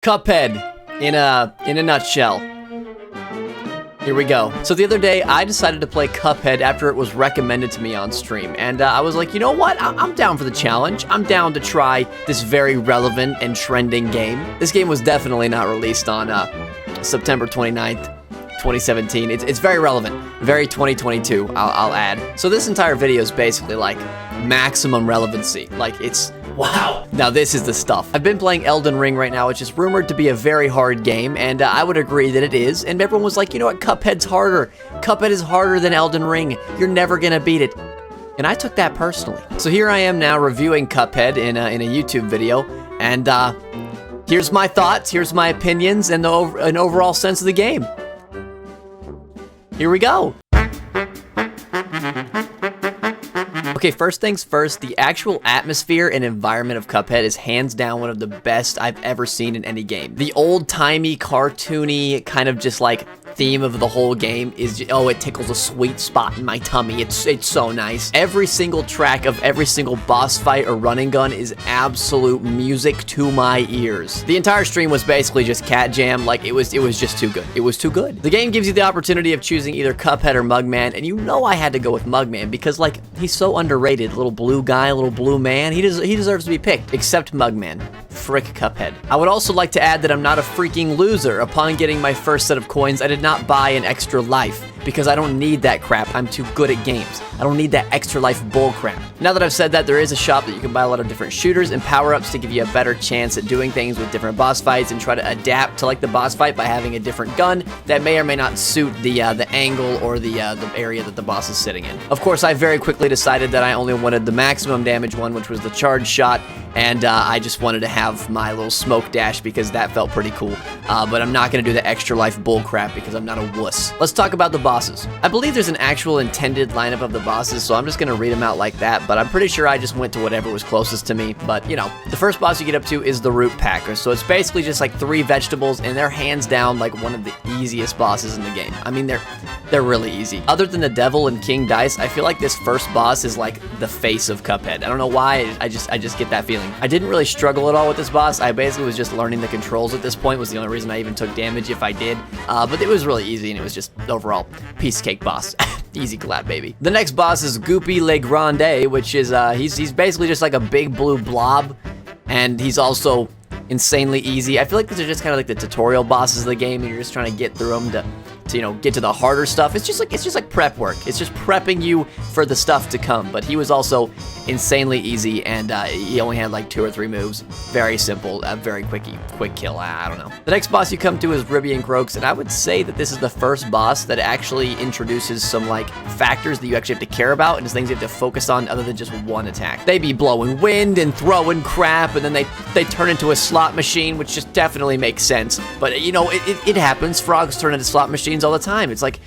Cuphead in a nutshell. Here we go. So the other day, I decided to play Cuphead after it was recommended to me on stream, and I was like, you know what? I'm down for the challenge. I'm down to try this very relevant and trending game. This game was definitely not released on September 29th, 2017. It's very relevant, very 2022, I'll add. So this entire video is basically like maximum relevancy. Like it's, wow. Now this is the stuff. I've been playing Elden Ring right now, which is rumored to be a very hard game, and I would agree that it is. And everyone was like, you know what, Cuphead's harder. Cuphead is harder than Elden Ring. You're never gonna beat it. And I took that personally. So here I am now reviewing Cuphead in a YouTube video, and here's my thoughts, here's my opinions, and an overall sense of the game. Here we go. Okay, first things first, the actual atmosphere and environment of Cuphead is hands down one of the best I've ever seen in any game. The old-timey, cartoony, kind of just like theme of the whole game is, oh, it tickles a sweet spot in my tummy. It's so nice. Every single track of every single boss fight or running gun is absolute music to my ears. The entire stream was basically just cat jam. Like it was just too good. It was too good. The game gives you the opportunity of choosing either Cuphead or Mugman, and you know I had to go with Mugman because like he's so underrated. Little blue guy, little blue man. He deserves to be picked. Except Mugman. Frick Cuphead. I would also like to add that I'm not a freaking loser. Upon getting my first set of coins, I did not buy an extra life because I don't need that crap. I'm too good at games. I don't need that extra life bull crap. Now that I've said that, there is a shop that you can buy a lot of different shooters and power-ups to give you a better chance at doing things with different boss fights and try to adapt to like the boss fight by having a different gun that may or may not suit the angle or the area that the boss is sitting in. Of course, I very quickly decided that I only wanted the maximum damage one, which was the charge shot, and I just wanted to have my little smoke dash because that felt pretty cool. But I'm not going to do the extra life bull crap because I'm not a wuss. Let's talk about the bosses. I believe there's an actual intended lineup of the bosses, so I'm just going to read them out like that, but I'm pretty sure I just went to whatever was closest to me. But, you know, the first boss you get up to is the Root Packer, so it's basically just like 3 vegetables, and they're hands down like one of the easiest bosses in the game. I mean, they're really easy. Other than the Devil and King Dice, I feel like this first boss is like the face of Cuphead. I don't know why, I just get that feeling. I didn't really struggle at all with this boss. I basically was just learning the controls at this point, was the only reason I even took damage if I did. But it was really easy, and it was just overall piece of cake boss. Easy clap, baby. The next boss is Goopy Le Grande, which is, he's basically just like a big blue blob, and he's also insanely easy. I feel like these are just kind of like the tutorial bosses of the game, and you're just trying to get through them to you know, get to the harder stuff. It's just like prep work. It's just prepping you for the stuff to come. But he was also insanely easy, and he only had like 2 or 3 moves. Very simple, very quick kill. I don't know. The next boss you come to is Ribby and Croaks, and I would say that this is the first boss that actually introduces some like factors that you actually have to care about and just things you have to focus on other than just one attack. They be blowing wind and throwing crap, and then they turn into a slot machine, which just definitely makes sense. But you know, it happens. Frogs turn into slot machines all the time. It's like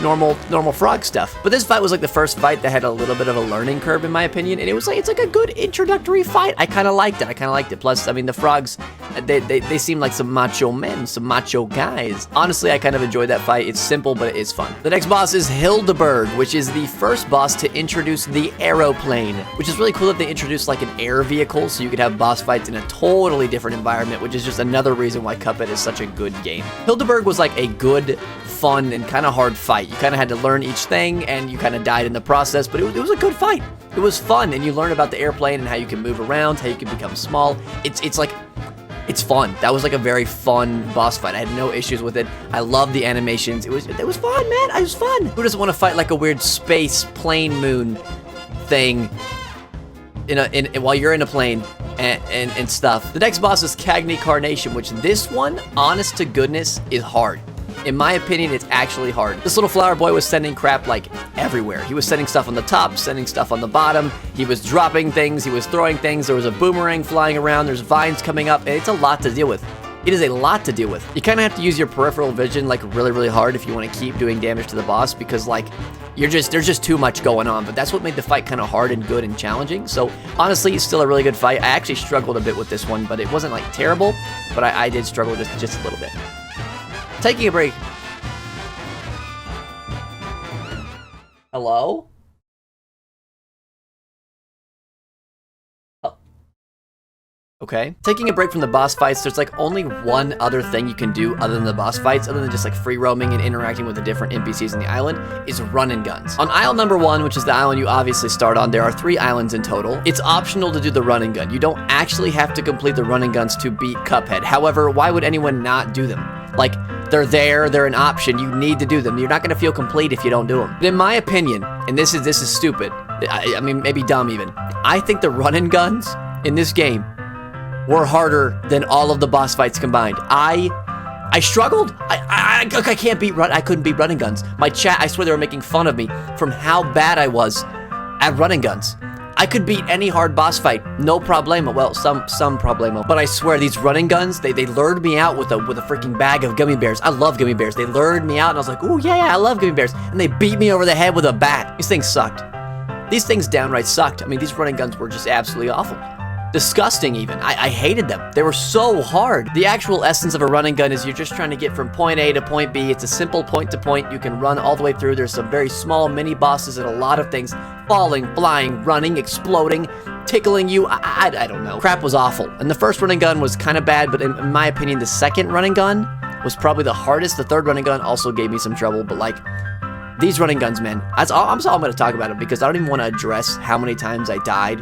normal frog stuff. But this fight was like the first fight that had a little bit of a learning curve in my opinion, and it's like a good introductory fight. I kind of liked it. Plus, I mean, the frogs, they seem like some macho men, some macho guys. Honestly, I kind of enjoyed that fight. It's simple, but it is fun. The next boss is Hildeberg, which is the first boss to introduce the aeroplane, which is really cool that they introduced like an air vehicle so you could have boss fights in a totally different environment, which is just another reason why Cuphead is such a good game. Hildeberg was like a good, fun, and kind of hard fight. You kind of had to learn each thing, and you kind of died in the process, but it was a good fight. It was fun, and you learn about the airplane and how you can move around, how you can become small. It's fun. That was like a very fun boss fight. I had no issues with it. I love the animations. It was fun, man. It was fun. Who doesn't want to fight like a weird space plane moon thing while you're in a plane and stuff? The next boss is Cagney Carnation, which this one, honest to goodness, is hard. In my opinion, it's actually hard. This little flower boy was sending crap like everywhere. He was sending stuff on the top, sending stuff on the bottom. He was dropping things, he was throwing things. There was a boomerang flying around, there's vines coming up, and it's a lot to deal with. It is a lot to deal with. You kind of have to use your peripheral vision like really, really hard if you want to keep doing damage to the boss, because like there's just too much going on. But that's what made the fight kind of hard and good and challenging. So honestly, it's still a really good fight. I actually struggled a bit with this one, but it wasn't like terrible, but I did struggle just a little bit. Taking a break. Hello? Okay. Taking a break from the boss fights, there's like only one other thing you can do other than the boss fights, other than just like free roaming and interacting with the different NPCs in the island, is run and guns. On isle number 1, which is the island you obviously start on, there are 3 islands in total. It's optional to do the run and gun. You don't actually have to complete the run and guns to beat Cuphead. However, why would anyone not do them? Like, they're there, they're an option, you need to do them. You're not gonna feel complete if you don't do them. But in my opinion, and this is stupid, I mean, maybe dumb even, I think the run and guns in this game were harder than all of the boss fights combined. I struggled. I couldn't beat running guns. My chat, I swear they were making fun of me from how bad I was at running guns. I could beat any hard boss fight, no problemo. Well, some problemo. But I swear, these running guns, they lured me out with a freaking bag of gummy bears. I love gummy bears. They lured me out, and I was like, ooh, yeah, I love gummy bears. And they beat me over the head with a bat. These things sucked. These things downright sucked. I mean, these running guns were just absolutely awful. Disgusting even. I hated them. They were so hard. The actual essence of a running gun is you're just trying to get from point A to point B. It's a simple point to point. You can run all the way through. There's some very small mini bosses and a lot of things falling, flying, running, exploding, tickling you. I don't know. Crap was awful. And the first running gun was kind of bad, but in my opinion, the second running gun was probably the hardest. The third running gun also gave me some trouble, but like, these running guns, man, I'm going to talk about it because I don't even want to address how many times I died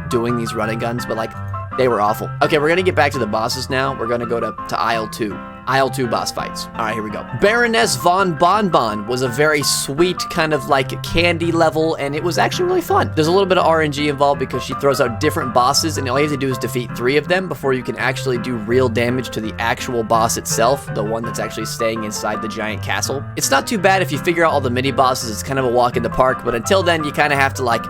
doing these running guns, but like, they were awful. Okay, we're gonna get back to the bosses now. We're gonna go to Isle 2. Isle 2 boss fights. All right, here we go. Baroness Von Bonbon was a very sweet kind of like candy level, and it was actually really fun. There's a little bit of RNG involved because she throws out different bosses, and all you have to do is defeat 3 of them before you can actually do real damage to the actual boss itself, the one that's actually staying inside the giant castle. It's not too bad if you figure out all the mini bosses. It's kind of a walk in the park, but until then, you kind of have to like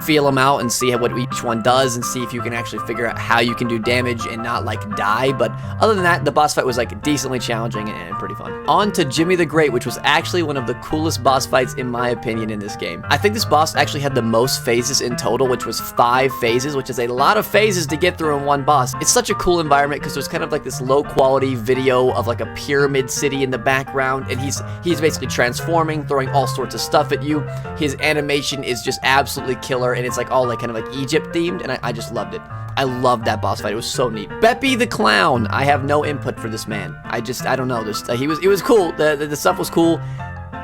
feel them out and see what each one does and see if you can actually figure out how you can do damage and not like die. But other than that, the boss fight was like decently challenging and pretty fun. On to Jimmy the Great, which was actually one of the coolest boss fights in my opinion in this game. I think this boss actually had the most phases in total, which was 5 phases, which is a lot of phases to get through in one boss. It's such a cool environment because there's kind of like this low quality video of like a pyramid city in the background, and he's basically transforming, throwing all sorts of stuff at you. His animation is just absolutely killer, and it's like all like kind of like Egypt themed, and I just loved it. I loved that boss fight. It was so neat. Beppy the Clown. I have no input for this man. I don't know. He was cool. The stuff was cool.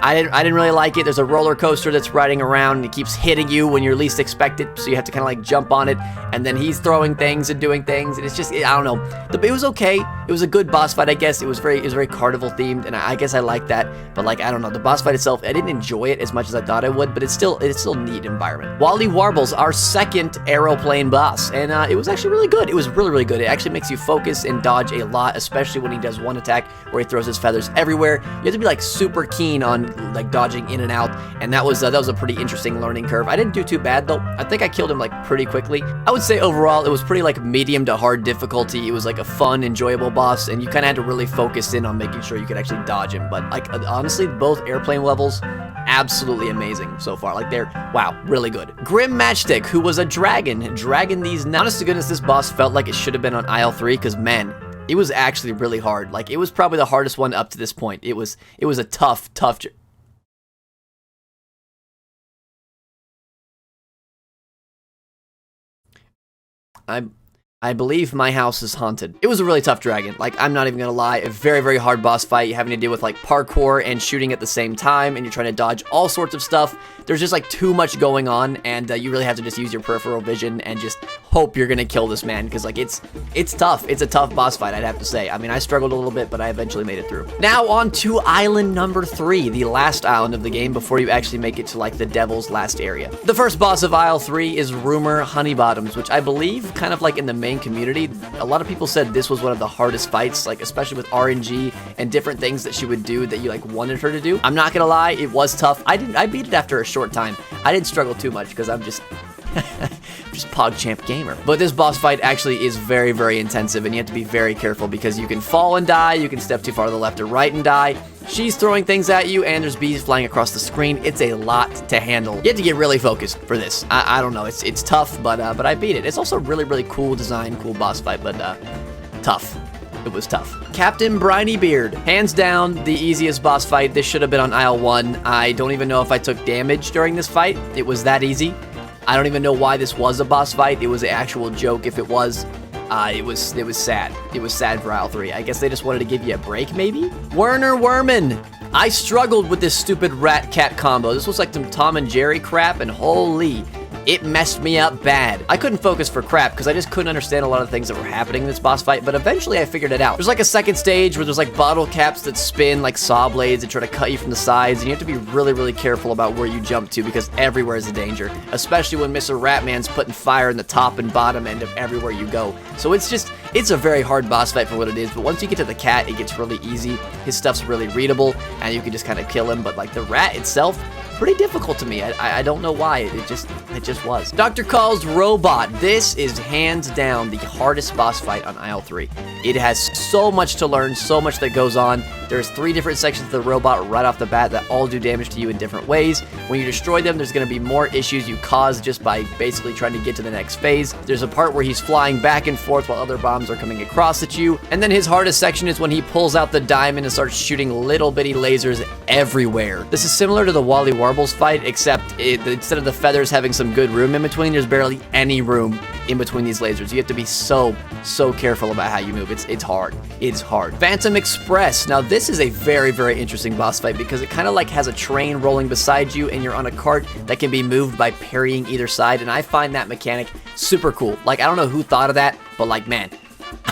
I didn't really like it. There's a roller coaster that's riding around and it keeps hitting you when you're least expect it, so you have to kind of like jump on it, and then he's throwing things and doing things, and it's just, I don't know. It was okay. It was a good boss fight, I guess. It was very carnival themed, and I guess I like that. But like, I don't know, the boss fight itself, I didn't enjoy it as much as I thought I would, but it's still a neat environment. Wally Warble's our second aeroplane boss, and it was actually really good. It was really good. It actually makes you focus and dodge a lot, especially when he does one attack where he throws his feathers everywhere. You have to be like super keen on like dodging in and out, and that was a pretty interesting learning curve. I didn't do too bad though. I think I killed him like pretty quickly. I would say overall it was pretty like medium to hard difficulty. It was like a fun, enjoyable boss, and you kind of had to really focus in on making sure you could actually dodge him. But like, honestly, both airplane levels, absolutely amazing so far. Like, they're, wow, really good. Grim Matchstick, who was a dragon these, honest to goodness, this boss felt like it should have been on Isle 3, because man, it was actually really hard. Like, it was probably the hardest one up to this point. It was a tough I believe my house is haunted. It was a really tough dragon. Like, I'm not even gonna lie, a very hard boss fight. You're having to deal with like parkour and shooting at the same time, and you're trying to dodge all sorts of stuff. There's just like too much going on, and you really have to just use your peripheral vision and just hope you're gonna kill this man, because like, it's tough. It's a tough boss fight, I'd have to say. I mean, I struggled a little bit, but I eventually made it through. Now on to island number 3, the last island of the game before you actually make it to like the devil's last area. The first boss of Isle 3 is Rumor Honeybottoms, which I believe kind of like in the main community, a lot of people said this was one of the hardest fights, like especially with RNG and different things that she would do that you like wanted her to do. I'm not gonna lie, it was tough. I beat it after a short time. I didn't struggle too much because I'm just just PogChamp gamer. But this boss fight actually is very intensive, and you have to be very careful because you can fall and die, you can step too far to the left or right and die. She's throwing things at you, and there's bees flying across the screen. It's a lot to handle. You have to get really focused for this. I don't know, it's tough, but I beat it. It's also really cool design, cool boss fight, but tough. It was tough. Captain Briny Beard, hands down the easiest boss fight. This should have been on Isle 1. I don't even know if I took damage during this fight. It was that easy. I don't even know why this was a boss fight. It was an actual joke if it was. It was sad. It was sad for Aisle 3. I guess they just wanted to give you a break, maybe? Werner Werman! I struggled with this stupid rat-cat combo. This was like some Tom and Jerry crap, and holy... it messed me up bad. I couldn't focus for crap because I just couldn't understand a lot of things that were happening in this boss fight, but eventually I figured it out. There's like a second stage where there's like bottle caps that spin like saw blades that try to cut you from the sides, and you have to be really, really careful about where you jump to because everywhere is a danger, especially when Mr. Ratman's putting fire in the top and bottom end of everywhere you go. So it's a very hard boss fight for what it is, but once you get to the cat, it gets really easy. His stuff's really readable, and you can just kind of kill him, but like the rat itself, pretty difficult to me. I don't know why. It just was. Dr. Call's Robot. This is hands down the hardest boss fight on Aisle 3. It has so much to learn, so much that goes on. There's 3 different sections of the robot right off the bat that all do damage to you in different ways. When you destroy them, there's going to be more issues you cause just by basically trying to get to the next phase. There's a part where he's flying back and forth while other bombs are coming across at you. And then his hardest section is when he pulls out the diamond and starts shooting little bitty lasers everywhere. This is similar to the Wally Warbles fight, except instead of the feathers having some good room in between, there's barely any room in between these lasers. You have to be so careful about how you move. It's hard. It's hard. Phantom Express. Now this is a very, very interesting boss fight because it kind of like has a train rolling beside you and you're on a cart that can be moved by parrying either side, and I find that mechanic super cool. Like, I don't know who thought of that, but like, man,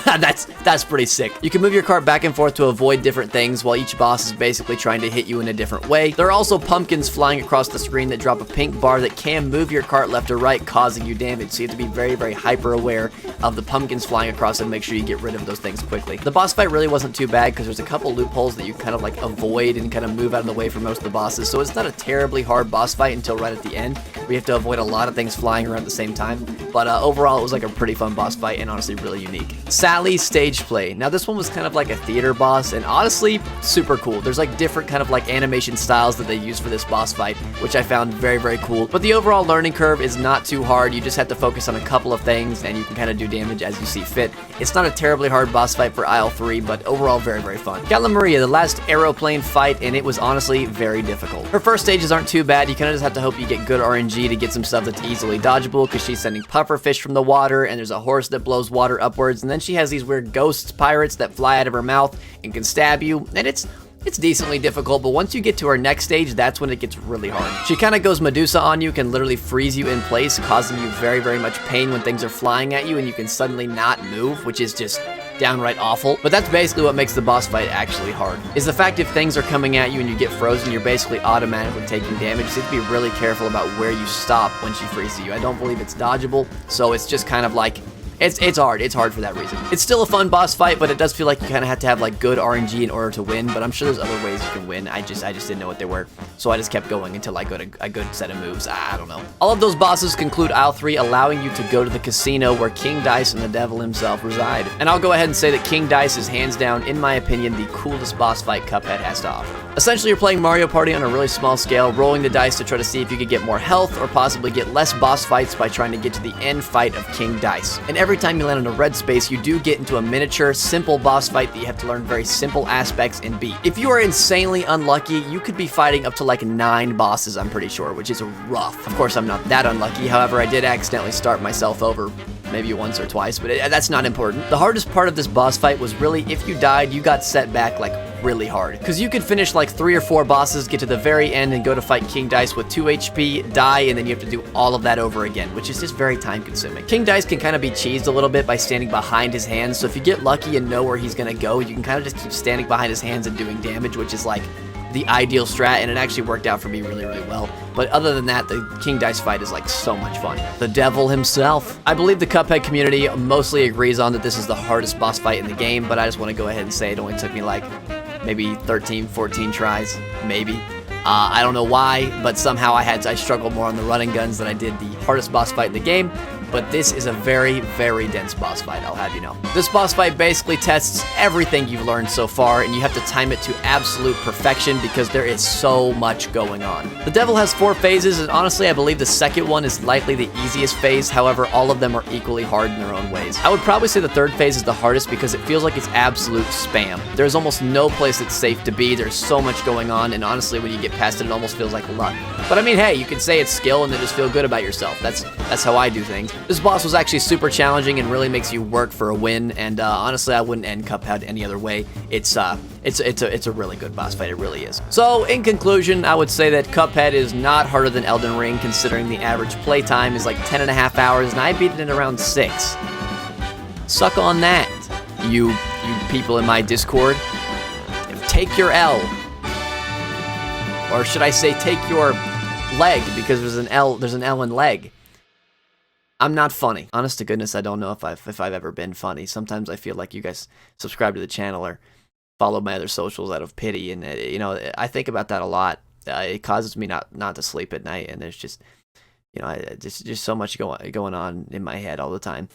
that's pretty sick. You can move your cart back and forth to avoid different things while each boss is basically trying to hit you in a different way. There are also pumpkins flying across the screen that drop a pink bar that can move your cart left or right, causing you damage. So you have to be very, very hyper aware of the pumpkins flying across and make sure you get rid of those things quickly. The boss fight really wasn't too bad because there's a couple loopholes that you kind of like avoid and kind of move out of the way for most of the bosses. So it's not a terribly hard boss fight until right at the end where you have to avoid a lot of things flying around at the same time. But overall, it was like a pretty fun boss fight and honestly really unique. Sally's Stage Play. Now this one was kind of like a theater boss and honestly super cool. There's like different kind of like animation styles that they use for this boss fight, which I found very, very cool. But the overall learning curve is not too hard. You just have to focus on a couple of things and you can kind of do damage as you see fit. It's not a terribly hard boss fight for Aisle 3, but overall very, very fun. Gala Maria, the last aeroplane fight, and it was honestly very difficult. Her first stages aren't too bad. You kind of just have to hope you get good RNG to get some stuff that's easily dodgeable because she's sending pufferfish from the water and there's a horse that blows water upwards, and then she has these weird ghost pirates that fly out of her mouth and can stab you, and it's decently difficult, but once you get to her next stage, that's when it gets really hard. She kind of goes Medusa on you, can literally freeze you in place, causing you very, very much pain when things are flying at you and you can suddenly not move, which is just downright awful. But that's basically what makes the boss fight actually hard, is the fact if things are coming at you and you get frozen, you're basically automatically taking damage. So you have to be really careful about where you stop when she freezes you. I don't believe it's dodgeable, so it's just kind of like, it's hard. It's hard for that reason. It's still a fun boss fight, but it does feel like you kind of have to have like good RNG in order to win, but I'm sure there's other ways you can win. I just didn't know what they were, so I just kept going until I got a good set of moves. I don't know. All of those bosses conclude Aisle 3, allowing you to go to the casino where King Dice and the devil himself reside. And I'll go ahead and say that King Dice is hands down, in my opinion, the coolest boss fight Cuphead has to offer. Essentially, you're playing Mario Party on a really small scale, rolling the dice to try to see if you could get more health or possibly get less boss fights by trying to get to the end fight of King Dice. And every time you land on a red space, you do get into a miniature, simple boss fight that you have to learn very simple aspects and beat. If you are insanely unlucky, you could be fighting up to like 9 bosses, I'm pretty sure, which is rough. Of course, I'm not that unlucky. However, I did accidentally start myself over maybe once or twice, but that's not important. The hardest part of this boss fight was really if you died, you got set back like really hard. Because you could finish like 3 or 4 bosses, get to the very end and go to fight King Dice with 2 HP, die, and then you have to do all of that over again, which is just very time consuming. King Dice can kind of be cheesed a little bit by standing behind his hands, so if you get lucky and know where he's gonna go, you can kind of just keep standing behind his hands and doing damage, which is like the ideal strat, and it actually worked out for me really, really well. But other than that, the King Dice fight is like so much fun. The devil himself. I believe the Cuphead community mostly agrees on that this is the hardest boss fight in the game, but I just want to go ahead and say it only took me like maybe 13, 14 tries, maybe. I don't know why, but somehow I struggled more on the running guns than I did the hardest boss fight in the game. But this is a very, very dense boss fight, I'll have you know. This boss fight basically tests everything you've learned so far, and you have to time it to absolute perfection because there is so much going on. The devil has 4 phases, and honestly, I believe the second one is likely the easiest phase. However, all of them are equally hard in their own ways. I would probably say the 3rd phase is the hardest because it feels like it's absolute spam. There's almost no place that's safe to be. There's so much going on, and honestly, when you get past it, it almost feels like luck. But I mean, hey, you can say it's skill and then just feel good about yourself. That's how I do things. This boss was actually super challenging and really makes you work for a win, and honestly, I wouldn't end Cuphead any other way. It's a really good boss fight, it really is. So, in conclusion, I would say that Cuphead is not harder than Elden Ring, considering the average playtime is like 10.5 hours, and I beat it in around 6. Suck on that, you people in my Discord. Take your L. Or should I say, take your leg, because there's an L in leg. I'm not funny. Honest to goodness, I don't know if I've ever been funny. Sometimes I feel like you guys subscribe to the channel or follow my other socials out of pity, and you know, I think about that a lot. It causes me not to sleep at night, and there's just, you know, just so much going on in my head all the time.